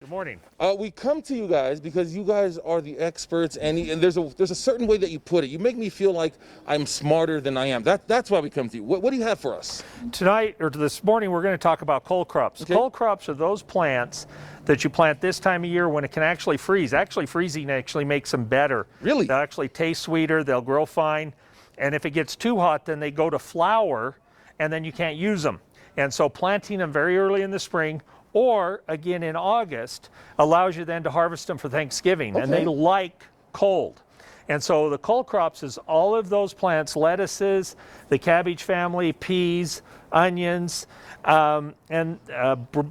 Good morning. We come to you guys because you guys are the experts, and there's a certain way that you put it. You make me feel like I'm smarter than I am. That's why we come to you. What do you have for us? Tonight, or this morning, we're going to talk about cole crops. Okay. Cole crops are those plants that you plant this time of year when it can actually freeze. Actually, freezing actually makes them better. Really? They'll actually taste sweeter, they'll grow fine, and if it gets too hot, then they go to flower, and then you can't use them. And so planting them very early in the spring, or again in August, allows you then to harvest them for Thanksgiving. Okay. And they like cold. And so the cole crops is all of those plants, lettuces, the cabbage family, peas, onions,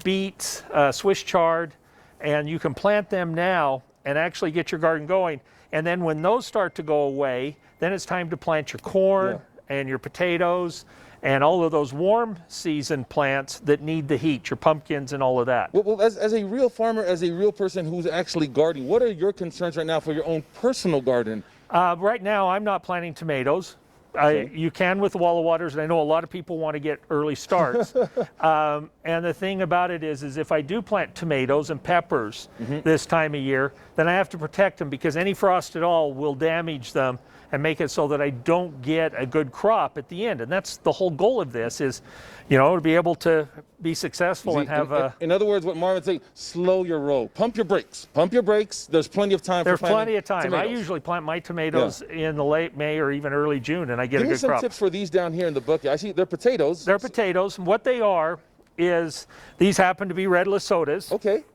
beets, Swiss chard, and you can plant them now and actually get your garden going. And then when those start to go away, then it's time to plant your corn and your potatoes and all of those warm season plants that need the heat, your pumpkins and all of that. Well, as a real farmer, as a real person who's actually gardening, what are your concerns right now for your own personal garden? Right now, I'm not planting tomatoes. Okay. You can with the wall of waters, and I know a lot of people want to get early starts. And the thing about it is if I do plant tomatoes and peppers this time of year, then I have to protect them because any frost at all will damage them and make it so that I don't get a good crop at the end. And that's the whole goal of this is, you know, to be able to be successful and have a... In other words, what Marvin said, slow your roll. Pump your brakes. Pump your brakes. There's plenty of time There's for planting plenty of time. tomatoes. I usually plant my tomatoes in the late May or even early June, and I get a good crop. Give me some tips for these down here in the book. I see they're potatoes. They're potatoes, and what they are is these happen to be red Lesotas. Okay.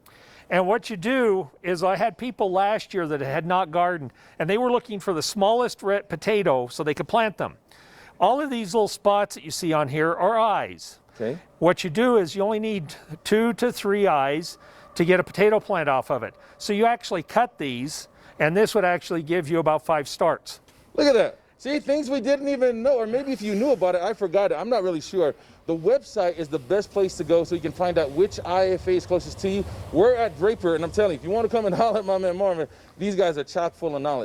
And what you do is I had people last year that had not gardened, and they were looking for the smallest red potato so they could plant them. All of these little spots that you see on here are eyes. Okay. What you do is you only need 2 to 3 eyes to get a potato plant off of it. So you actually cut these, and this would actually give you about 5 starts. Look at that. See, things we didn't even know, or maybe if you knew about it, I forgot it. I'm not really sure. The website is the best place to go so you can find out which IFA is closest to you. We're at Draper, and I'm telling you, if you want to come and holler at my man Marvin, these guys are chock full of knowledge.